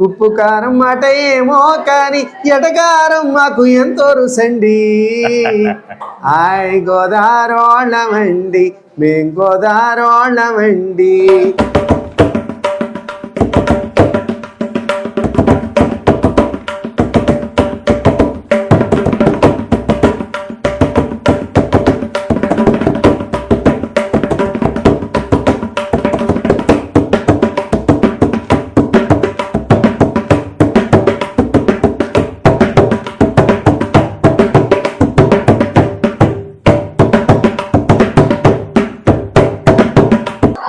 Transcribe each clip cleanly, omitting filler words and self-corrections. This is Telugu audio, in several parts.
ఉప్పు కారం మాట ఏమో కానీ ఎటకారం మాకు ఎంతో రుసండి. ఆయ్ గోదారోళ్ళమండి, మేం గోదారోళ్ళమండి.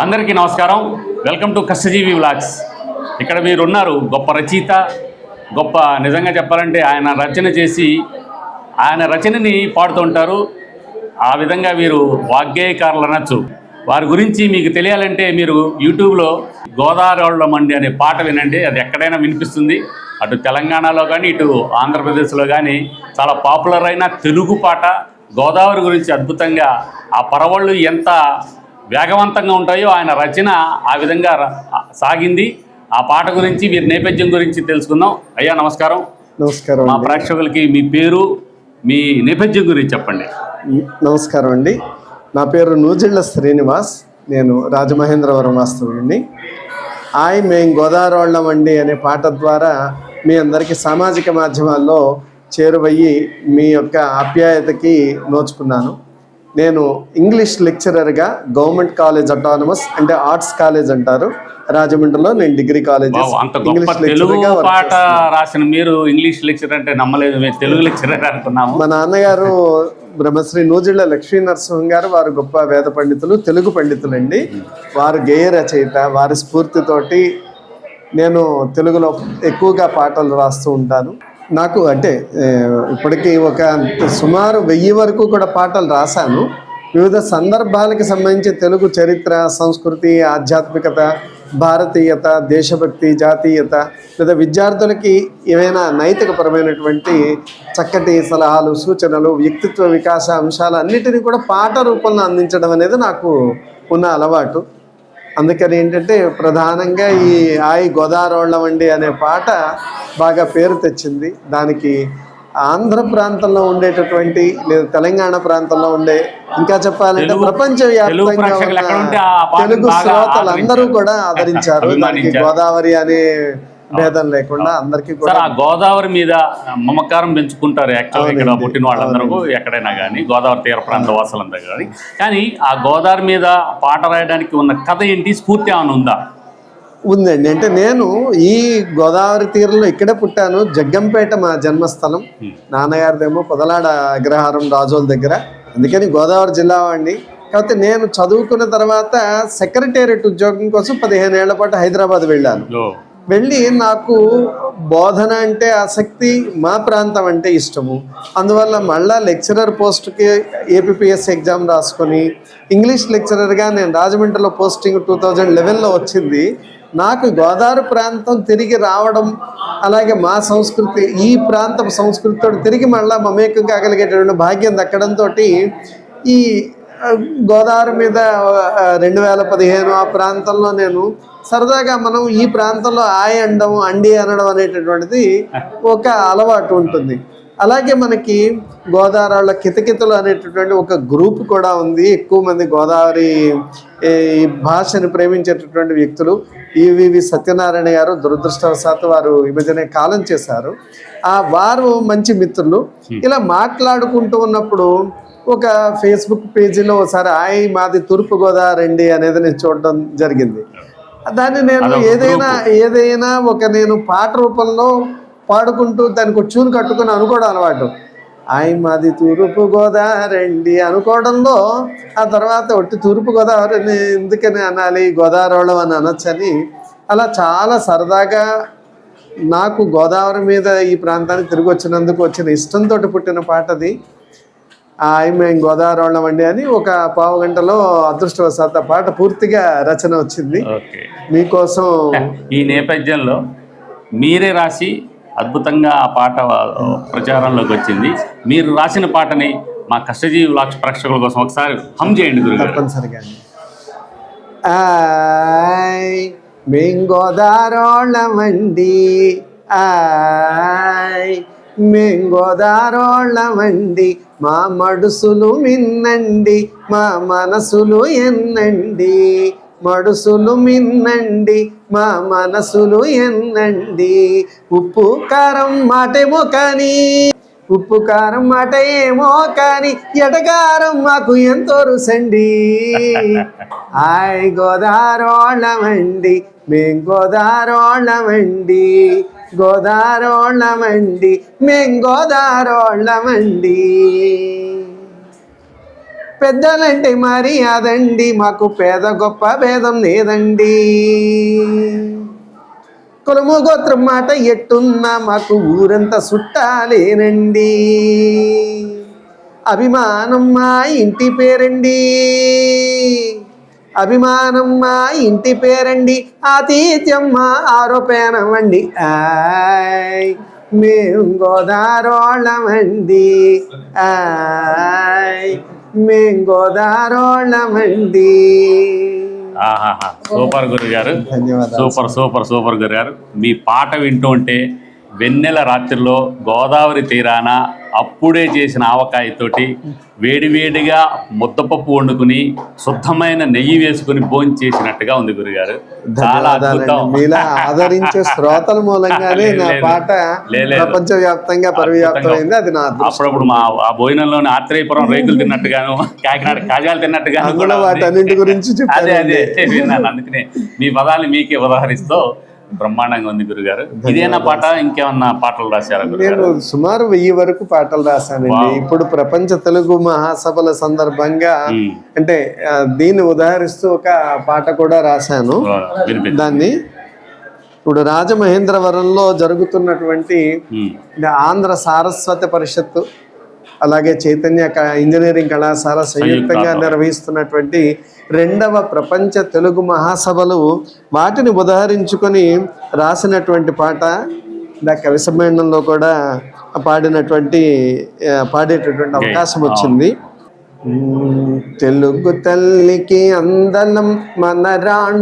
అందరికీ నమస్కారం. Welcome to Kashtajeevi vlogs. ఇక్కడ మీరు ఉన్నారు గొప్ప రచయిత, గొప్ప నిజంగా చెప్పాలంటే ఆయన రచన చేసి ఆయన రచనని పాడుతూ ఉంటారు. ఆ విధంగా వీరు వాగ్గేయకారులు అనొచ్చు. వారి గురించి మీకు తెలియాలంటే మీరు యూట్యూబ్లో గోదావరోళ్ళమండి అనే పాట వినండి. అది ఎక్కడైనా వినిపిస్తుంది. అటు తెలంగాణలో కానీ ఇటు ఆంధ్రప్రదేశ్లో కానీ చాలా పాపులర్ అయిన తెలుగు పాట. గోదావరి గురించి అద్భుతంగా ఆ పరవళ్ళు ఎంత వేగవంతంగా ఉంటాయో ఆయన రచన ఆ విధంగా సాగింది. ఆ పాట గురించి వీరి నేపథ్యం గురించి తెలుసుకుందాం. అయ్యా నమస్కారం. నమస్కారం. మా ప్రేక్షకులకి మీ పేరు, మీ నేపథ్యం గురించి చెప్పండి. నమస్కారం అండి. నా పేరు నూజిళ్ళ శ్రీనివాస్. నేను రాజమహేంద్రవరం వాస్తవ్యుడిని. మేం గోదావరోళ్ళమండి అనే పాట ద్వారా మీ అందరికీ సామాజిక మాధ్యమాల్లో చేరువయ్యి మీ యొక్క ఆప్యాయతకి నోచుకున్నాను. నేను ఇంగ్లీష్ లెక్చరర్గా గవర్నమెంట్ కాలేజ్ అటానమస్ అంటే ఆర్ట్స్ కాలేజ్ అంటారు రాజమండ్రిలో నేను డిగ్రీ కాలేజ్ తెలుగు పాట రాసిన మీరు ఇంగ్లీష్ లెక్చరర్ అంటే నమ్మలేదు. మేము తెలుగు లెక్చరర్ అనుకున్నాము. మా నాన్నగారు బ్రహ్మశ్రీ నూజిళ్ళ లక్ష్మీ నరసింహం గారు, వారు గొప్ప వేద పండితులు, తెలుగు పండితులండి. వారు గేయ రచయిత. వారి స్ఫూర్తితోటి నేను తెలుగులో ఎక్కువగా పాటలు రాస్తూ ఉంటాను. నాకు అంటే ఇప్పటికీ ఒక సుమారు 1000 వరకు కూడా పాటలు రాశాను. వివిధ సందర్భాలకు సంబంధించి తెలుగు చరిత్ర, సంస్కృతి, ఆధ్యాత్మికత, భారతీయత, దేశభక్తి, జాతీయత లేదా విద్యార్థులకి ఏమైనా నైతికపరమైనటువంటి చక్కటి సలహాలు, సూచనలు, వ్యక్తిత్వ వికాస అంశాలు అన్నిటినీ కూడా పాట రూపంలో అందించడం అనేది నాకు ఉన్న అలవాటు. అందుకని ఏంటంటే ప్రధానంగా ఈ గోదావరోళ్ళమండి అనే పాట బాగా పేరు తెచ్చింది. దానికి ఆంధ్ర ప్రాంతంలో ఉండేటటువంటి లేదా తెలంగాణ ప్రాంతంలో ఉండే, ఇంకా చెప్పాలంటే ప్రపంచవ్యాప్తంగా ఉన్న తెలుగు శ్రోతలందరూ కూడా ఆదరించారు. దానికి గోదావరి అనే భేదం లేకుండా అందరికీ కూడా ఆ గోదావరి మీద మమకారం పెంచుకుంటారు. యాక్చువల్గా ఇక్కడ పుట్టిన వాళ్ళందరూ ఎక్కడైనా కానీ గోదావరి తీర ప్రాంత వాసులందరూ కానీ ఆ గోదావరి మీద పాట రాయడానికి ఉన్న కథ ఏంటి, స్ఫూర్తి ఏమైనా ఉందా? ఉందండి. అంటే నేను ఈ గోదావరి తీరంలో ఇక్కడే పుట్టాను. జగ్గంపేట మా జన్మస్థలం. నాన్నగారిదేమో పొదలాడ అగ్రహారం రాజోల దగ్గర. అందుకని గోదావరి జిల్లా వాడిని. కాకపోతే నేను చదువుకున్న తర్వాత సెక్రటేరియట్ ఉద్యోగం కోసం 15 ఏళ్ల పాటు హైదరాబాద్ వెళ్ళాను. వెళ్ళి నాకు బోధన అంటే ఆసక్తి, మా ప్రాంతం అంటే ఇష్టము. అందువల్ల మళ్ళా లెక్చరర్ పోస్ట్కి ఏపీపీఎస్ ఎగ్జామ్ రాసుకొని ఇంగ్లీష్ లెక్చరర్గా నేను రాజమండ్రిలో పోస్టింగ్ 2011లో వచ్చింది. నాకు గోదావరి ప్రాంతం తిరిగి రావడం, అలాగే మా సంస్కృతి, ఈ ప్రాంతం సంస్కృతితో తిరిగి మళ్ళీ మమేకం కాగలిగేటటువంటి భాగ్యం దక్కడంతో ఈ గోదావరి మీద 2015 ఆ ప్రాంతంలో నేను సరదాగా మనం ఈ ప్రాంతంలో అనడం, అండి అనడం అనేటటువంటిది ఒక అలవాటు ఉంటుంది. అలాగే మనకి గోదావరిలో కితకితలు అనేటటువంటి ఒక గ్రూప్ కూడా ఉంది. ఎక్కువ మంది గోదావరి ఈ భాషను ప్రేమించేటటువంటి వ్యక్తులు. ఈవివి సత్యనారాయణ గారు దురదృష్టవశాత్తు వారు ఈ మధ్యనే కాలం చేశారు. వారు మంచి మిత్రులు. ఇలా మాట్లాడుకుంటూ ఉన్నప్పుడు ఒక ఫేస్బుక్ పేజీలో ఒకసారి మాది తూర్పుగోదావరి అండి అనేది నేను చూడడం జరిగింది. దాన్ని నేను ఏదైనా నేను పాట రూపంలో పాడుకుంటూ దానికి ట్యూన్ కట్టుకుని అనుకోవడం అలవాటు. మాది తూర్పుగోదావరి అండి అనుకోవడంలో ఆ తర్వాత ఒట్టి తూర్పుగోదావరి ఎందుకని అనాలి, గోదావరిలో అని అనొచ్చని అలా చాలా సరదాగా నాకు గోదావరి మీద ఈ ప్రాంతానికి తిరిగి వచ్చినందుకు వచ్చిన ఇష్టంతో పుట్టిన పాటది. మేము గోదావరోళ్ళమండి అని ఒక పావు గంటలో అదృష్టవశాత్తు పాట పూర్తిగా రచన వచ్చింది మీకోసం. ఈ నేపథ్యంలో మీరే రాసి అద్భుతంగా ఆ పాట ప్రచారంలోకి వచ్చింది. మీరు రాసిన పాటని మా కష్టజీవి వ్లాగ్స్ ప్రేక్షకుల కోసం ఒకసారి హమ్ చేయండి గురుగారు. తప్పనిసరిగా. మేం గోదారోళ్ళమండి ఆయ్ మేం గోదారోళ్ళమండి మా మడుసులు మిన్నండి మా మనసులు ఎన్నండి మడుసులు మిన్నండి మా మనసులు ఎన్నండి ఉప్పు కారం మాటేమో కానీ ఉప్పు కారం మాట ఏమో కానీ ఎటకారం మాకు ఎంతో రుసండి ఆయ్ గోదారోళ్ళమండి మేం గోదారోళ్ళమండి గోదారోళ్ళమండి మేం గోదారోళ్ళమండి పెద్దలంటే మర్యాదండి మాకు పేద గొప్ప భేదం లేదండి కులము గోత్రం మాట ఎట్టున్నా మాకు ఊరంతా చుట్టాలేనండి అభిమానం మా ఇంటి పేరండి అభిమానం మా ఇంటి పేరండి ఆతిథ్యం మా ఆరోపణమండి ఆయ్ మేం గోదారోళ్ళమండి ఆయ్ మేం గోదారోళ్ళమండి సూపర్ గురుగారు, ధన్యవాదాలు. సూపర్ గురుగారు. మీ పాట వింటూ ఉంటే వెన్నెల రాత్రిలో గోదావరి తీరాన అప్పుడే చేసిన ఆవకాయతోటి వేడివేడిగా ముద్దపప్పు వండుకుని శుద్ధమైన నెయ్యి వేసుకుని భోజనం చేసినట్టుగా ఉంది గురుగారు. చాలా అద్భుతం. మీలా ఆదరించే శ్రోతల మూలంగానే నా పాట ప్రపంచ వ్యాప్తంగా పరివ్యాప్తమైంది. అది నా అప్పుడప్పుడు మా ఆ భోజనంలోని ఆత్రేయపురం రేకులు తిన్నట్టుగాను కాకినాడ కాజాలు తిన్నట్టుగాను కూడా వాటన్నింటి గురించి అదే విన్నాను. అందుకనే మీ పదాన్ని మీకే ఉదాహరిస్తూ బ్రహ్మాండంగా ఉంది గురుగారు. ఇదేనా పాట ఇంకేమన్నా పాటలు రాశారా? నేను సుమారు 1000 వరకు పాటలు రాశానండి. ఇప్పుడు ప్రపంచ తెలుగు మహాసభల సందర్భంగా అంటే దీన్ని ఉదాహరిస్తూ ఒక పాట కూడా రాశాను. దాన్ని ఇప్పుడు రాజమహేంద్రవరంలో జరుగుతున్నటువంటి ఆంధ్ర సారస్వత పరిషత్తు అలాగే చైతన్య ఇంజనీరింగ్ కళాశాల సంయుక్తంగా నిర్వహిస్తున్నటువంటి 2వ ప్రపంచ తెలుగు మహాసభలు వాటిని ఉదహరించుకొని రాసినటువంటి పాట. కవి సమ్మేళనంలో కూడా పాడేటటువంటి అవకాశం వచ్చింది. తెలుగు తల్లికి అందలం మన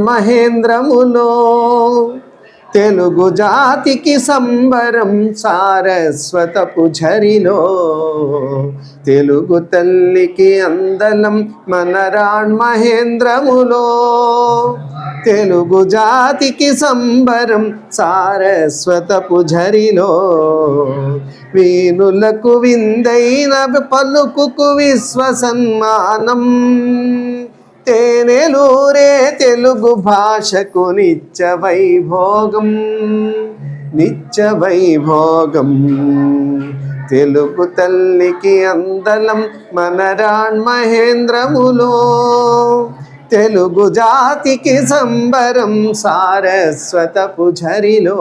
మహేంద్రములో తెలుగు జాతికి సంబరం సారస్వతపు ఝరిలో తెలుగు తల్లికి అందలం మన మహేంద్రములో తెలుగు జాతికి సంబరం సారస్వతపు ఝరిలో వీణులకు విందైన పలుకుకు విశ్వసన్మానం తేనెలూరే తెలుగు భాషకు నిత్య వైభోగం తెలుగు తల్లికి అందలం మన మహేంద్రములో తెలుగు జాతికి సంబరం సారస్వతపు ఝరిలో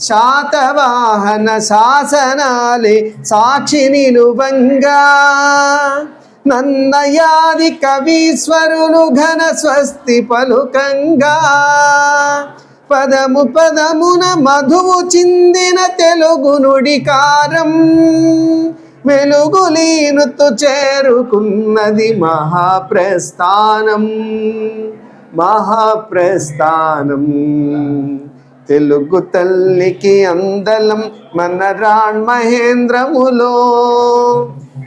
శాతవాహన శాసనాలే సాక్షి నిలువంగా నన్నయాది కవీశ్వరులు ఘన స్వస్తి పలుకంగా పదము పదమున మధువు చిందిన తెలుగు నుడికారం వెలుగులీనుతు చేరుకున్నది మహాప్రస్థానం తెలుగు తల్లికి అందలం మన మహేంద్రములో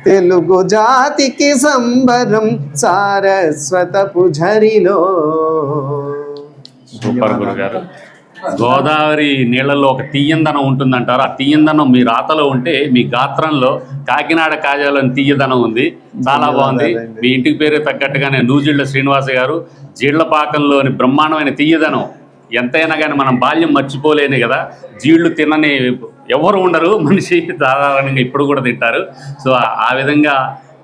తెలుగు జాతికి సంబరం సారస్వతపు ఝరిలో. సూపర్ గురుగారు. గోదావరి నీళ్ళల్లో ఒక తీయందనం ఉంటుందంటారు. ఆ తీయందనం మీ రాతలో ఉంటే మీ గాత్రంలో కాకినాడ కాజాలోని తీయదనం ఉంది. చాలా బాగుంది. మీ ఇంటికి పేరు తగ్గట్టుగానే నూజిళ్ళ శ్రీనివాస గారు జీళ్లపాకంలోని బ్రహ్మాండమైన తీయదనం ఎంతైనా కానీ మనం బాల్యం మర్చిపోలేని కదా. జీళ్లు తినని ఎవరు ఉండరు, మనిషి సాధారణంగా ఇప్పుడు కూడా తింటారు. సో ఆ విధంగా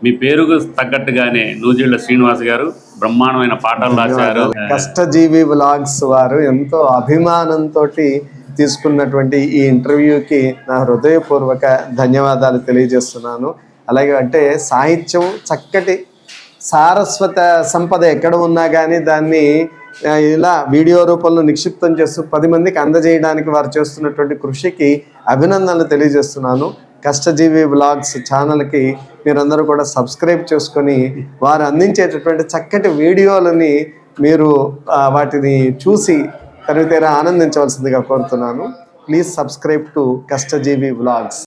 మీ పేరుకు తగ్గట్టుగానే నూజిళ్ళ శ్రీనివాస్ గారు బ్రహ్మాండమైన పాటలు రాశారు. కష్టజీవి వ్లాగ్స్ వారు ఎంతో అభిమానంతో తీసుకున్నటువంటి ఈ ఇంటర్వ్యూకి నా హృదయపూర్వక ధన్యవాదాలు తెలియజేస్తున్నాను. అలాగే అంటే సాహిత్యం చక్కటి సారస్వత సంపద ఎక్కడ ఉన్నా కానీ దాన్ని ఇలా వీడియో రూపంలో నిక్షిప్తం చేస్తూ 10 మందికి అందజేయడానికి వారు చేస్తున్నటువంటి కృషికి అభినందనలు తెలియజేస్తున్నాను. కష్టజీవి వ్లాగ్స్ ఛానల్కి మీరందరూ కూడా సబ్స్క్రైబ్ చేసుకొని వారు అందించేటటువంటి చక్కటి వీడియోలని మీరు వాటిని చూసి తనివితీరా ఆనందించవలసిందిగా కోరుతున్నాను. Please subscribe to Kashtajeevi vlogs.